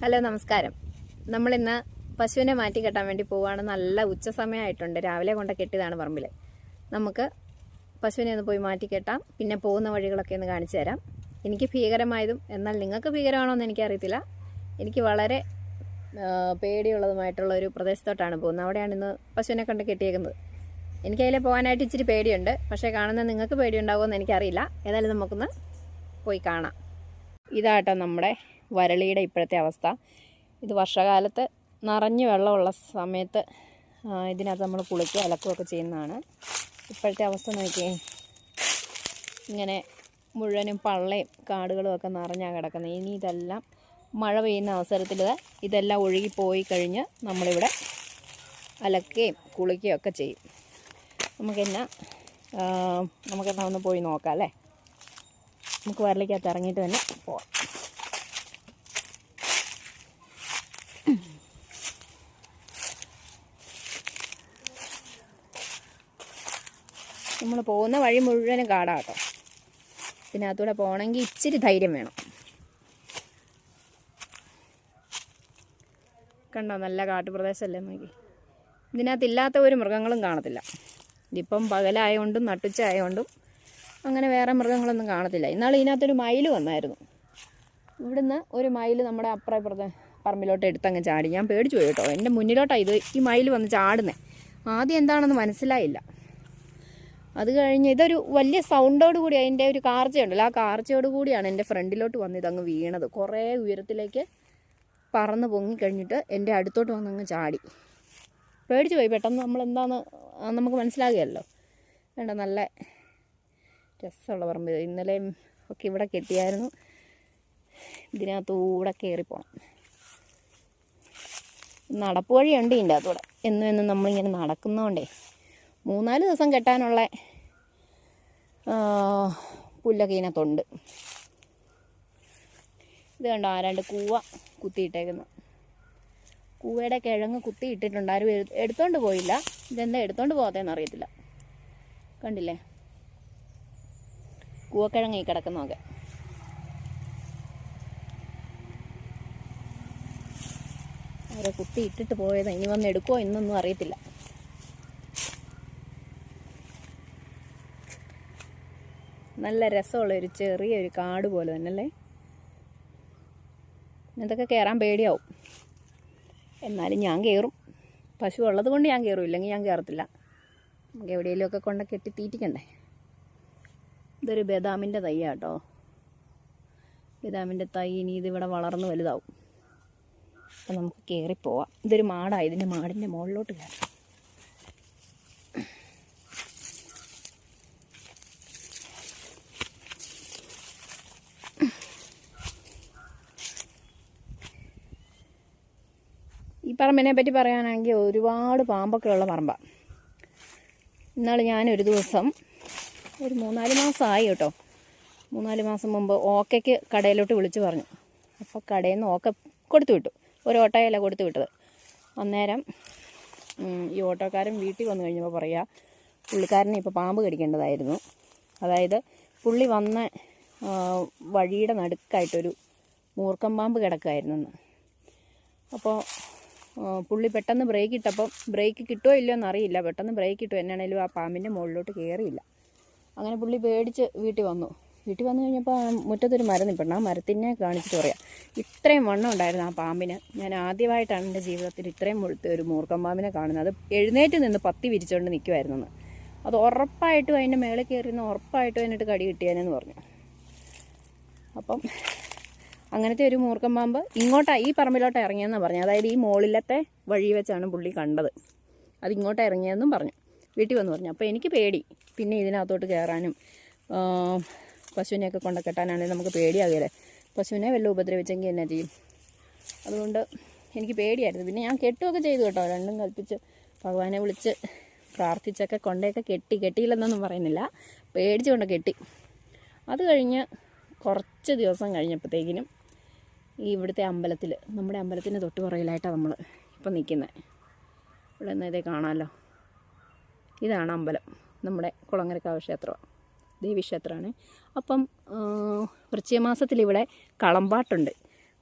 Hello നമസ്കാരം. നമ്മളിന്ന് പശുവിനെ മാറ്റി കെട്ടാൻ വേണ്ടി പോവുകയാണ്. നല്ല ഉച്ച സമയമായിട്ടുണ്ട്. രാവിലെ കൊണ്ട് കെട്ടിയതാണ് പറമ്പിൽ. നമുക്ക് പശുവിനെ ഒന്ന് പോയി മാറ്റി കെട്ടാം. പിന്നെ പോകുന്ന വഴികളൊക്കെ ഒന്ന് കാണിച്ചു തരാം. എനിക്ക് ഭീകരമായതും എന്നാൽ നിങ്ങൾക്ക് ഭീകരമാണോ എന്ന് എനിക്കറിയത്തില്ല. എനിക്ക് വളരെ പേടിയുള്ളതുമായിട്ടുള്ള ഒരു പ്രദേശത്തോട്ടാണ് പോകുന്നത്. അവിടെയാണ് ഇന്ന് പശുവിനെ കൊണ്ട് കെട്ടിയേക്കുന്നത്. എനിക്കതിലെ പോകാനായിട്ട് ഇച്ചിരി പേടിയുണ്ട്. പക്ഷേ കാണുന്ന നിങ്ങൾക്ക് പേടിയുണ്ടാവുമോ എന്ന് എനിക്കറിയില്ല. ഏതായാലും നമുക്കൊന്ന് പോയി കാണാം. ഇതാട്ടോ നമ്മുടെ വരളിയുടെ ഇപ്പോഴത്തെ അവസ്ഥ. ഇത് വർഷകാലത്ത് നിറഞ്ഞ് വെള്ളമുള്ള സമയത്ത് ഇതിനകത്ത് നമ്മൾ കുളിക്കുക അലക്കുകയൊക്കെ ചെയ്യുന്നതാണ്. ഇപ്പോഴത്തെ അവസ്ഥ നോക്കിയേ, ഇങ്ങനെ മുഴുവനും പള്ളയും കാടുകളും ഒക്കെ നിറഞ്ഞാണ് കിടക്കുന്നത്. ഇനി ഇതെല്ലാം മഴ പെയ്യുന്ന അവസരത്തിൽ ഇതെല്ലാം ഒഴുകിപ്പോയി കഴിഞ്ഞ് നമ്മളിവിടെ അലക്കുകയും കുളിക്കുകയും ഒക്കെ ചെയ്യും. നമുക്കെന്നാ ഒന്ന് പോയി നോക്കാം അല്ലേ. നമുക്ക് വരളിക്കകത്ത് ഇറങ്ങിയിട്ട് തന്നെ പോവാം. നമ്മൾ പോകുന്ന വഴി മുഴുവനും കാടാട്ടോ. ഇതിനകത്തൂടെ പോകണമെങ്കിൽ ഇച്ചിരി ധൈര്യം വേണം. കണ്ടോ, നല്ല കാട്ടുപ്രദേശമല്ലേ നോക്കി. ഇതിനകത്ത് ഇല്ലാത്ത ഒരു മൃഗങ്ങളും കാണത്തില്ല. ഇതിപ്പം പകലായതുകൊണ്ടും നട്ടുച്ച ആയതുകൊണ്ടും അങ്ങനെ വേറെ മൃഗങ്ങളൊന്നും കാണത്തില്ല. ഇന്നാൾ ഇതിനകത്തൊരു മയിൽ വന്നായിരുന്നു. ഇവിടുന്ന് ഒരു മയിൽ നമ്മുടെ അപ്പുറത്തെ പറമ്പിലോട്ട് എടുത്തങ്ങ് ചാടി. ഞാൻ പേടിച്ചു പോയി കേട്ടോ. എൻ്റെ മുന്നിലോട്ടാണ് ഈ മയിൽ വന്ന് ചാടുന്നത്. ആദ്യം എന്താണെന്ന് മനസ്സിലായില്ല. അത് കഴിഞ്ഞ് ഇതൊരു വലിയ സൗണ്ടോട് കൂടി അതിൻ്റെ ഒരു കാർച്ചയുണ്ടല്ലോ, ആ കാർച്ചയോട് കൂടിയാണ് എൻ്റെ ഫ്രണ്ടിലോട്ട് വന്ന് ഇതങ്ങ് വീണത്. കുറേ ഉയരത്തിലേക്ക് പറന്ന് പൊങ്ങിക്കഴിഞ്ഞിട്ട് എൻ്റെ അടുത്തോട്ട് വന്നങ്ങ് ചാടി. പേടിച്ചു പോയി. പെട്ടെന്ന് നമ്മളെന്താണെന്ന് നമുക്ക് മനസ്സിലാകുകയല്ലോ. വേണ്ട, നല്ല രസമുള്ള പറമ്പ്. ഇന്നലെയും ഒക്കെ ഇവിടെ കെട്ടിയായിരുന്നു. ഇതിനകത്തൂടെ കയറിപ്പോണം. നടപ്പ് വഴിയുണ്ട് ഇതിൻ്റെ അകത്തൂടെ. എന്നും നമ്മളിങ്ങനെ നടക്കുന്നതുകൊണ്ടേ 3-4 ദിവസം കെട്ടാനുള്ള പുല്ലൊക്കെ ഇതിനകത്തുണ്ട്. ഇത് കണ്ടോ, ആരാണ്ട് കൂവ കുത്തിയിട്ടേക്കുന്നു. കൂവയുടെ കിഴങ്ങ് കുത്തിയിട്ടിട്ടുണ്ട്. ആരും എടുത്തോണ്ട് പോയില്ല. ഇതെന്താ എടുത്തോണ്ട് പോകാത്തതെന്ന് അറിയത്തില്ല. കണ്ടില്ലേ, കൂവക്കിഴങ്ങ് ഈ കിടക്കുന്നതൊക്കെ. അവരെ കുത്തിയിട്ടിട്ട് പോയത്. ഇനി വന്ന് എടുക്കുമോ എന്നൊന്നും അറിയത്തില്ല. നല്ല രസമുള്ളൊരു ചെറിയൊരു കാട് പോലെ തന്നെയല്ലേ. ഇതൊക്കെ കയറാൻ പേടിയാവും. എന്നാലും ഞാൻ കയറും. പശു ഉള്ളത് കൊണ്ട് ഞാൻ കയറും, ഇല്ലെങ്കിൽ ഞാൻ കയറത്തില്ല. നമുക്ക് എവിടെയെങ്കിലുമൊക്കെ കൊണ്ട് കെട്ടി തീറ്റിക്കണ്ടേ. ഇതൊരു ബദാമിൻ്റെ തൈയാട്ടോ. ബദാമിൻ്റെ തൈ ഇനി ഇതിവിടെ വളർന്ന് വലുതാവും. അപ്പം നമുക്ക് കയറിപ്പോവാം. ഇതൊരു മാടാണ്. ഇതിൻ്റെ മാടിൻ്റെ മുകളിലോട്ട് കയറാം. ഈ പറമ്പിനെ പറ്റി പറയാനാണെങ്കിൽ ഒരുപാട് പാമ്പൊക്കെ ഉള്ള പറമ്പാണ്. ഇന്നാൾ ഞാനൊരു ദിവസം ഒരു 3-4 മാസമായി കേട്ടോ. 3-4 മാസം മുമ്പ് ഓക്കയ്ക്ക് കടയിലോട്ട് വിളിച്ച് പറഞ്ഞു. അപ്പോൾ കടയിൽ നിന്ന് ഓക്ക കൊടുത്തു വിട്ടു. ഒരു ഓട്ടോയല്ല കൊടുത്തു വിട്ടത്. അന്നേരം ഈ ഓട്ടോക്കാരൻ വീട്ടിൽ വന്നു കഴിഞ്ഞപ്പോൾ പറയുക, പുള്ളിക്കാരനെ ഇപ്പോൾ പാമ്പ് കടിക്കേണ്ടതായിരുന്നു. അതായത് പുള്ളി വന്ന വഴിയുടെ നടുക്കായിട്ടൊരു മൂർക്കം പാമ്പ് കിടക്കുമായിരുന്നെന്ന്. അപ്പോൾ പുള്ളി പെട്ടെന്ന് ബ്രേക്ക് ഇട്ടപ്പം ബ്രേക്ക് കിട്ടുമോ ഇല്ലയോ എന്നറിയില്ല. പെട്ടെന്ന് ബ്രേക്ക് ഇട്ടു. എന്നാണേലും ആ പാമ്പിൻ്റെ മുകളിലോട്ട് കയറിയില്ല. അങ്ങനെ പുള്ളി പേടിച്ച് വീട്ടിൽ വന്നു. വീട്ടിൽ വന്നു കഴിഞ്ഞപ്പോൾ മുറ്റത്തൊരു മരം നിൽപ്പുണ്ട്. ആ മരത്തിനെ കാണിച്ചിട്ട് പറയാം, ഇത്രയും വണ്ണം ഉണ്ടായിരുന്നു ആ പാമ്പിന്. ഞാൻ ആദ്യമായിട്ടാണ് എൻ്റെ ജീവിതത്തിൽ ഇത്രയും മുഴുത്ത ഒരു മൂർക്കം പാമ്പിനെ കാണുന്നത്. അത് എഴുന്നേറ്റ് നിന്ന് പത്തി വിരിച്ചുകൊണ്ട് നിൽക്കുമായിരുന്നു. അത് ഉറപ്പായിട്ടും അതിൻ്റെ മേളിൽ കയറിയെന്ന് ഉറപ്പായിട്ടും അതിനിട്ട് കടി കിട്ടിയാനെന്ന് പറഞ്ഞു. അപ്പം അങ്ങനത്തെ ഒരു മൂർക്കം പാമ്പ് ഈ പറമ്പിലോട്ട് ഇറങ്ങിയെന്നാണ് പറഞ്ഞത്. അതായത് ഈ മുകളിലത്തെ വഴി വെച്ചാണ് പുള്ളി കണ്ടത്. അത് ഇങ്ങോട്ട് ഇറങ്ങിയതെന്നും പറഞ്ഞു. വീട്ടിൽ വന്ന് പറഞ്ഞു. അപ്പോൾ എനിക്ക് പേടി. പിന്നെ ഇതിനകത്തോട്ട് കയറാനും പശുവിനെയൊക്കെ കൊണ്ട് കെട്ടാനാണെങ്കിൽ നമുക്ക് പേടിയാകില്ലേ. പശുവിനെ വല്ല ഉപദ്രവിച്ചെങ്കിൽ എന്നാ ചെയ്യും. അതുകൊണ്ട് എനിക്ക് പേടിയായിരുന്നു. പിന്നെ ഞാൻ കെട്ടുമൊക്കെ ചെയ്തു കേട്ടോ. രണ്ടും കൽപ്പിച്ച് ഭഗവാനെ വിളിച്ച് പ്രാർത്ഥിച്ചൊക്കെ കൊണ്ടൊക്കെ കെട്ടിയില്ലെന്നൊന്നും പറയുന്നില്ല. പേടിച്ച് കൊണ്ട് കെട്ടി. അത് കഴിഞ്ഞ് കുറച്ച് ദിവസം കഴിഞ്ഞപ്പോഴത്തേക്കിനും ഈ ഇവിടുത്തെ അമ്പലത്തിൽ, നമ്മുടെ അമ്പലത്തിൻ്റെ തൊട്ട് പുറകിലായിട്ടാണ് നമ്മൾ ഇപ്പം നിൽക്കുന്നത്. ഇവിടെ നിന്ന് ഇതേ കാണാമല്ലോ. ഇതാണ് അമ്പലം. നമ്മുടെ കുളങ്ങരക്കാവ് ക്ഷേത്രമാണ്, ദേവീക്ഷേത്രമാണ്. അപ്പം വൃശ്ചിക മാസത്തിൽ ഇവിടെ കളമ്പാട്ടുണ്ട്.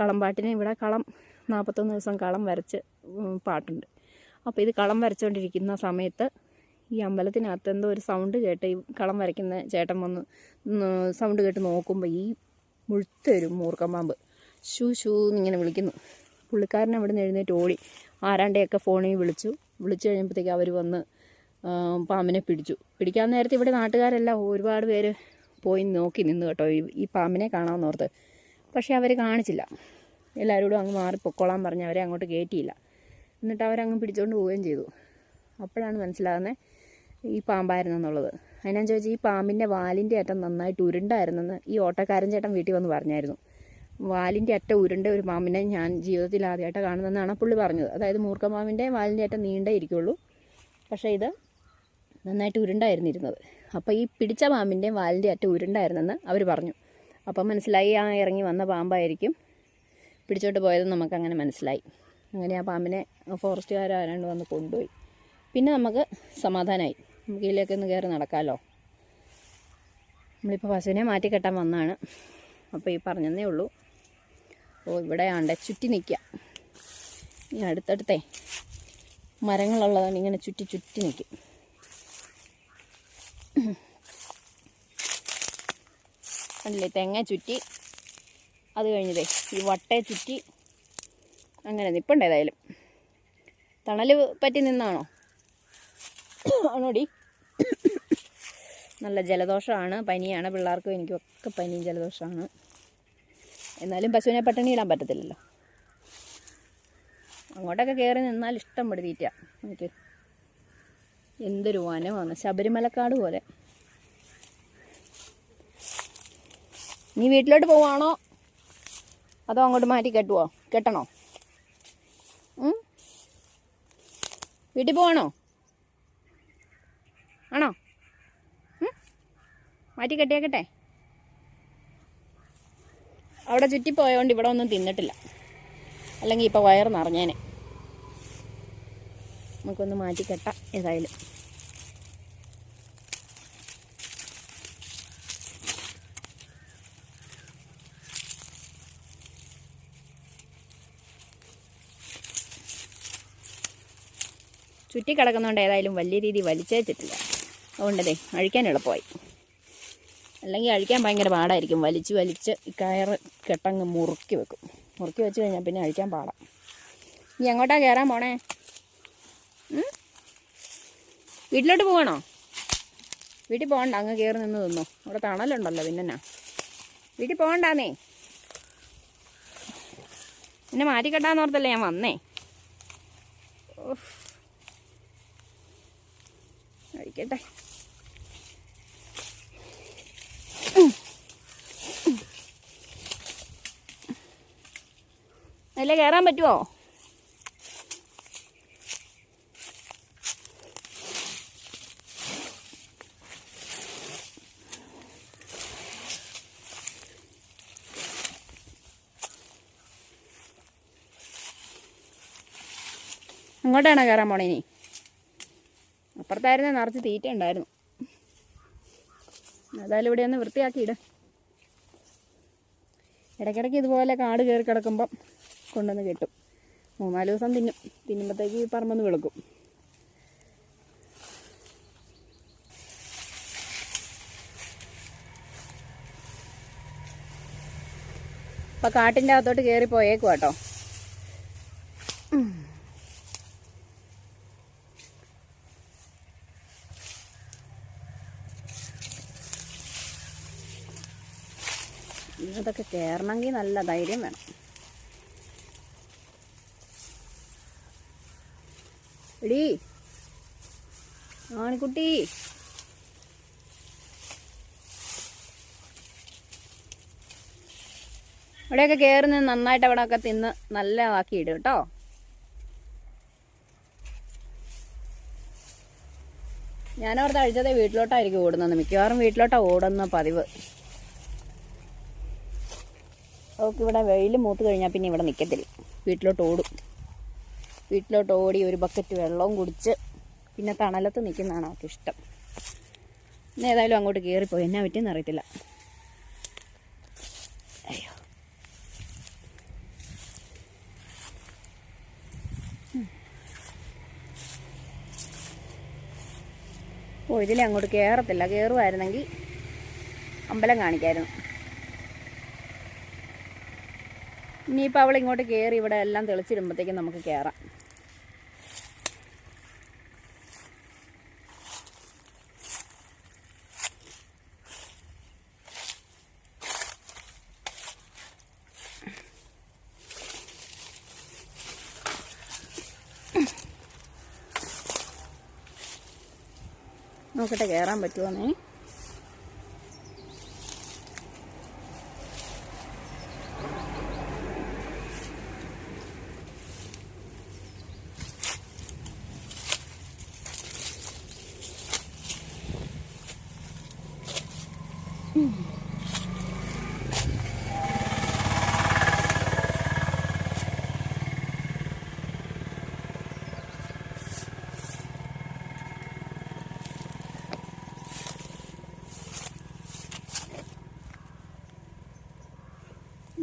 കളംപാട്ടിന് ഇവിടെ കളം 41 ദിവസം കളം വരച്ച് പാട്ടുണ്ട്. അപ്പോൾ ഇത് കളം വരച്ചുകൊണ്ടിരിക്കുന്ന സമയത്ത് ഈ അമ്പലത്തിനകത്ത് എന്തോ ഒരു സൗണ്ട് കേട്ട് ഈ കളം വരയ്ക്കുന്ന ചേട്ടൻ വന്ന് സൗണ്ട് കേട്ട് നോക്കുമ്പോൾ ഈ മുഴുത്തൊരു മൂർഖൻ പാമ്പ് ഷൂ എന്നിങ്ങനെ വിളിക്കുന്നു. പുള്ളിക്കാരൻ അവിടെ നിന്ന് എഴുന്നേറ്റ് ഓടി ആരാണ്ടെയൊക്കെ ഫോണിൽ വിളിച്ചു കഴിഞ്ഞപ്പോഴത്തേക്ക് അവർ വന്ന് പാമ്പിനെ പിടിക്കാൻ നേരത്തെ ഇവിടെ നാട്ടുകാരെല്ലാം ഒരുപാട് പേര് പോയി നോക്കി നിന്ന് കേട്ടോ ഈ പാമ്പിനെ കാണാമെന്നോർത്ത്. പക്ഷേ അവർ കാണിച്ചില്ല. എല്ലാവരോടും അങ്ങ് മാറി പൊക്കോളാൻ പറഞ്ഞ് അവരെ അങ്ങോട്ട് കയറ്റിയില്ല. എന്നിട്ട് അവരങ്ങ് പിടിച്ചുകൊണ്ട് പോവുകയും ചെയ്തു. അപ്പോഴാണ് മനസ്സിലാകുന്നത് ഈ പാമ്പായിരുന്നെന്നുള്ളത്. അതിനാ ചോദിച്ചാൽ ഈ പാമ്പിൻ്റെ വാലിൻ്റെ അറ്റം നന്നായിട്ട് ഉരുണ്ടായിരുന്നെന്ന് ഈ ഓട്ടക്കാരൻ ചേട്ടൻ വീട്ടിൽ വന്ന് പറഞ്ഞായിരുന്നു. വാലിൻ്റെ അറ്റം ഉരുണ്ട ഒരു പാമ്പിനെ ഞാൻ ജീവിതത്തിൽ ആദ്യമായിട്ട് കാണുന്നതെന്നാണ് പുള്ളി പറഞ്ഞത്. അതായത് മൂർഖൻ പാമ്പിൻ്റെ വാലിൻ്റെ അറ്റം നീണ്ടേ ഇരിക്കുള്ളൂ, പക്ഷേ ഇത് നന്നായിട്ട് ഉരുണ്ടായിരുന്നിരുന്നത്. അപ്പോൾ ഈ പിടിച്ച പാമ്പിൻ്റെ വാലിൻ്റെ അറ്റം ഉരുണ്ടായിരുന്നെന്ന് അവർ പറഞ്ഞു. അപ്പം മനസ്സിലായി ആ ഇറങ്ങി വന്ന പാമ്പായിരിക്കും പിടിച്ചോട്ട് പോയതെന്ന് നമുക്കങ്ങനെ മനസ്സിലായി. അങ്ങനെ ആ പാമ്പിനെ ഫോറസ്റ്റുകാർ ആരാണ്ട് വന്ന് കൊണ്ടുപോയി. പിന്നെ നമുക്ക് സമാധാനമായി, നമുക്ക് ഇതിലേക്ക് ഒന്ന് കയറി നടക്കാമല്ലോ. നമ്മളിപ്പോൾ പശുവിനെ മാറ്റിക്കെട്ടാൻ വന്നതാണ്. അപ്പോൾ ഈ പറഞ്ഞതേ ഉള്ളൂ. അപ്പോൾ ഇവിടെ ആണ്ടെ ചുറ്റി നിൽക്കുക. ഈ അടുത്തടുത്തേ മരങ്ങളുള്ളതാണ്, ഇങ്ങനെ ചുറ്റി നിൽക്കും. കണ്ടില്ലേ, തെങ്ങ ചുറ്റി, അത് കഴിഞ്ഞതേ ഈ വട്ടയെ ചുറ്റി, അങ്ങനെ നിൽപ്പുണ്ട്. ഏതായാലും തണൽ പറ്റി നിന്നാണോ ആണോടി? നല്ല ജലദോഷമാണ്, പനിയാണ്, പിള്ളേർക്കും എനിക്കൊക്കെ പനിയും ജലദോഷമാണ്. എന്നാലും പശുവിനെ പട്ടിണി ഇടാൻ പറ്റത്തില്ലല്ലോ. അങ്ങോട്ടൊക്കെ കയറി നിന്നാൽ ഇഷ്ടം പെടി തീറ്റ. എനിക്ക് എന്തൊരു വനമാണ്, ശബരിമലക്കാട് പോലെ. നീ വീട്ടിലോട്ട് പോവാണോ അതോ അങ്ങോട്ട് മാറ്റി കെട്ടണോ? വീട്ടിൽ പോവാണോ? ആണോ? മാറ്റി കെട്ടിയേക്കട്ടെ. അവിടെ ചുറ്റിപ്പോയതുകൊണ്ട് ഇവിടെ ഒന്നും തിന്നിട്ടില്ല, അല്ലെങ്കിൽ ഇപ്പോൾ വയറ് നിറഞ്ഞേനെ. നമുക്കൊന്ന് മാറ്റി കെട്ടാം ഏതായാലും. ചുറ്റി കിടക്കുന്നതുകൊണ്ട് ഏതായാലും വലിയ രീതി വലിച്ചേച്ചിട്ടില്ല. അതുകൊണ്ടതേ അഴിക്കാൻ എളുപ്പമായി. അല്ലെങ്കിൽ അഴിക്കാൻ ഭയങ്കര പാടായിരിക്കും. വലിച്ച് കയറ് കെട്ടങ്ങ് മുറുക്കി വെച്ച് കഴിഞ്ഞാൽ പിന്നെ അഴിക്കാൻ പാടാം. നീ എങ്ങോട്ടാ കയറാൻ പോണേ? വീട്ടിലോട്ട് പോകണോ? വീട്ടിൽ പോകണ്ട, അങ്ങ് കയറി നിന്ന് തിന്നോ, അവിടെ തണലുണ്ടല്ലോ. പിന്നെന്നാ, വീട്ടിൽ പോകണ്ടാന്നേ. പിന്നെ മാറ്റിക്കെട്ടാന്നോർത്തല്ലേ ഞാൻ വന്നേ. കഴിക്കട്ടെ. അതിലെ കയറാൻ പറ്റുമോ? അങ്ങോട്ടാണോ കയറാൻ പോണേ? ഇനി അപ്പുറത്തായിരുന്നേ നിറച്ച് തീറ്റ ഉണ്ടായിരുന്നു. ഏതായാലും ഇവിടെ ഒന്ന് വൃത്തിയാക്കിയിട്. ഇടയ്ക്കിടയ്ക്ക് ഇതുപോലെ കാട് കയറി കിടക്കുമ്പം കൊണ്ടുവന്ന് കെട്ടും. 3-4 ദിവസം തിന്നുമ്പോഴത്തേക്ക് പറമ്പൊന്ന് വെളുക്കും. അപ്പം കാട്ടിൻ്റെ അകത്തോട്ട് കയറി പോയേക്കും കേട്ടോ. ഇതൊക്കെ കയറണമെങ്കിൽ നല്ല ധൈര്യം വേണം. എടീ ആണിക്കുട്ടി, ഇവിടെയൊക്കെ കയറി നിന്ന് നന്നായിട്ട് അവിടെയൊക്കെ തിന്ന് നല്ല ആക്കിയിടും കേട്ടോ. ഞാനവിടുത്തെ അഴിച്ചതേ വീട്ടിലോട്ടായിരിക്കും ഓടുന്നത്. മിക്കവാറും വീട്ടിലോട്ടാണ് ഓടുന്ന പതിവ്. അവൾക്ക് ഇവിടെ വെയിൽ മൂത്ത് കഴിഞ്ഞാൽ പിന്നെ ഇവിടെ നിൽക്കത്തില്ല, വീട്ടിലോട്ട് ഓടി ഒരു ബക്കറ്റ് വെള്ളവും കുടിച്ച് പിന്നെ തണലത്ത് നിൽക്കുന്നതാണ് അവൾക്ക് ഇഷ്ടം. ഇന്ന് ഏതായാലും അങ്ങോട്ട് കയറിപ്പോയി, എന്നാ പറ്റിയെന്ന് അറിയത്തില്ല. അയ്യോ, ഓ, ഇതിലെ അങ്ങോട്ട് കയറത്തില്ല. കയറുമായിരുന്നെങ്കിൽ അമ്പലം കാണിക്കായിരുന്നു. ഇനിയിപ്പോൾ അവൾ ഇങ്ങോട്ട് കയറി ഇവിടെ എല്ലാം തെളിച്ചിടുമ്പോഴത്തേക്കും നമുക്ക് കയറാം. നോക്കട്ടെ കയറാൻ പറ്റുമോന്നേ.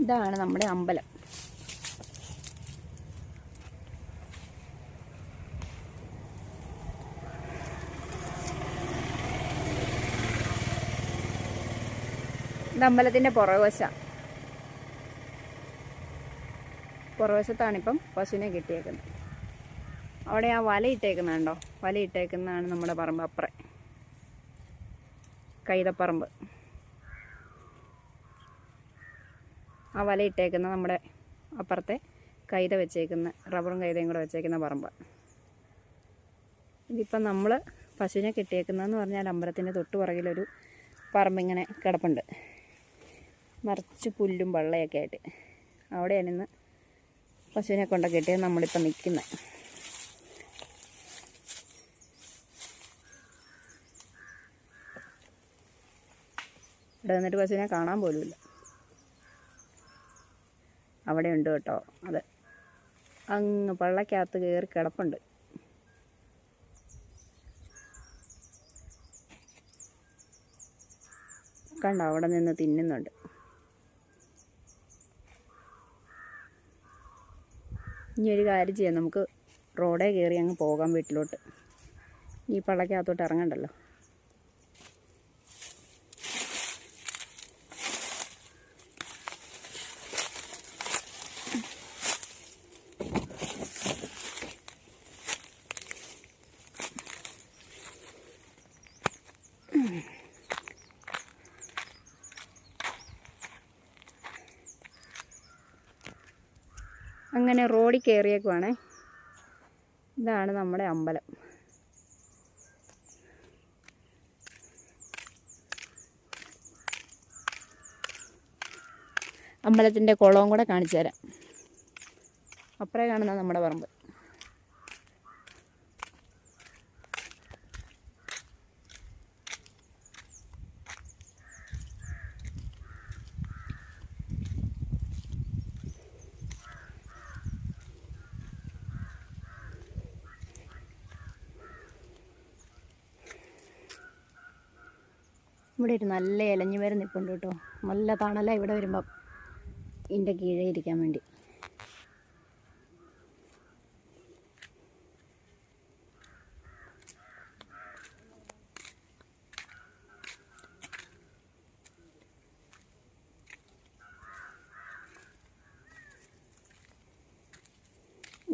ഇതാണ് നമ്മുടെ അമ്പലം. ഇത് അമ്പലത്തിൻ്റെ പുറവശത്താണിപ്പം പശുവിനെ കെട്ടിയേക്കുന്നത്. അവിടെ ആ വലയിട്ടേക്കുന്നുണ്ടോ? വലയിട്ടേക്കുന്നതാണ് നമ്മുടെ പറമ്പ്. അപ്പുറം കൈതപ്പറമ്പ്. ആ വലയിട്ടേക്കുന്ന നമ്മുടെ അപ്പുറത്തെ കൈത വെച്ചേക്കുന്ന, റബ്ബറും കൈതയും കൂടെ വെച്ചേക്കുന്ന പറമ്പ്. ഇതിപ്പം നമ്മൾ പശുവിനെ കെട്ടിയേക്കുന്നതെന്ന് പറഞ്ഞാൽ അമ്പലത്തിൻ്റെ തൊട്ട് പുറകിലൊരു പറമ്പിങ്ങനെ കിടപ്പുണ്ട്, നിറച്ച് പുല്ലും വെള്ളയൊക്കെ ആയിട്ട്. അവിടെയാണ് ഇന്ന് പശുവിനെ കൊണ്ട് കെട്ടിയത് നമ്മളിപ്പം നിൽക്കുന്നത്. ഇവിടെ വന്നിട്ട് പശുവിനെ കാണാൻ പോലുമില്ല. അവിടെ ഉണ്ട് കേട്ടോ, അത് അങ്ങ് പള്ളക്കകത്ത് കയറി കിടപ്പുണ്ട്. കണ്ടോ, അവിടെ നിന്ന് തിന്നുന്നുണ്ട്. ഇനി ഒരു കാര്യം ചെയ്യാം, നമുക്ക് റോഡേ കയറി അങ്ങ് പോകാം വീട്ടിലോട്ട്. ഈ പള്ളക്കകത്തോട്ട് ഇറങ്ങണ്ടല്ലോ. അങ്ങനെ റോഡിൽ കയറിയേക്കുവാണേ. ഇതാണ് നമ്മുടെ അമ്പലം. അമ്പലത്തിൻ്റെ കുളവും കൂടെ കാണിച്ചു തരാം. അപ്പുറേ കാണുന്ന നമ്മുടെ പറമ്പ്. ഇവിടെ ഒരു നല്ല ഇലഞ്ഞു മരം നിൽപ്പുണ്ട് കേട്ടോ. നല്ല തണല ഇവിടെ വരുമ്പം ഇതിൻ്റെ കീഴേ ഇരിക്കാൻ വേണ്ടി.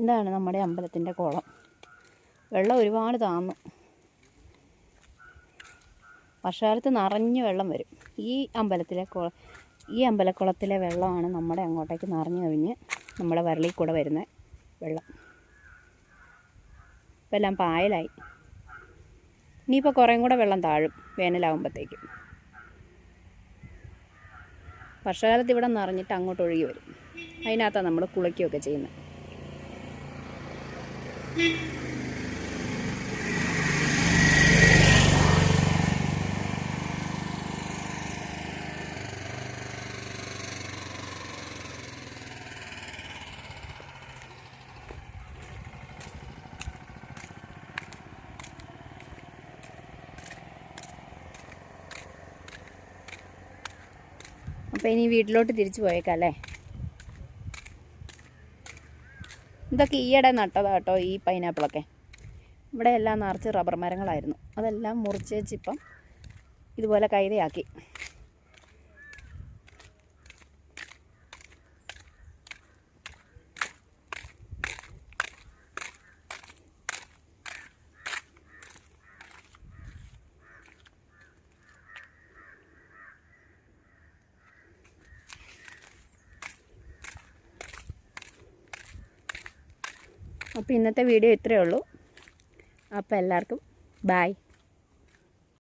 ഇതാണ് നമ്മുടെ അമ്പലത്തിൻ്റെ കുളം. വെള്ളം ഒരുപാട് താന്നു. വർഷകാലത്ത് നിറഞ്ഞ് വെള്ളം വരും. ഈ അമ്പലക്കുളത്തിലെ വെള്ളമാണ് നമ്മുടെ അങ്ങോട്ടേക്ക് നിറഞ്ഞു കവിഞ്ഞ് നമ്മുടെ വരളിൽ കൂടെ വരുന്ന വെള്ളം. ഇപ്പം എല്ലാം പായലായി. ഇനിയിപ്പോൾ കുറേയും കൂടെ വെള്ളം താഴും വേനലാകുമ്പോഴത്തേക്കും. വർഷകാലത്ത് ഇവിടെ നിറഞ്ഞിട്ട് അങ്ങോട്ട് ഒഴുകി വരും. അതിനകത്താണ് നമ്മൾ കുളിക്കുകയൊക്കെ ചെയ്യുന്നത്. അപ്പോൾ ഇനി വീട്ടിലോട്ട് തിരിച്ചു പോയേക്കാം അല്ലേ. ഇതൊക്കെ ഈയിടെ നട്ടതാ കേട്ടോ, ഈ പൈനാപ്പിളൊക്കെ. ഇവിടെ എല്ലാം നിറച്ച് റബ്ബർ മരങ്ങളായിരുന്നു. അതെല്ലാം മുറിച്ചേച്ചിപ്പം ഇതുപോലെ കൈതയാക്കി. അപ്പോൾ ഇന്നത്തെ വീഡിയോ ഇത്രയേ ഉള്ളൂ. അപ്പോൾ എല്ലാവർക്കും ബായ്.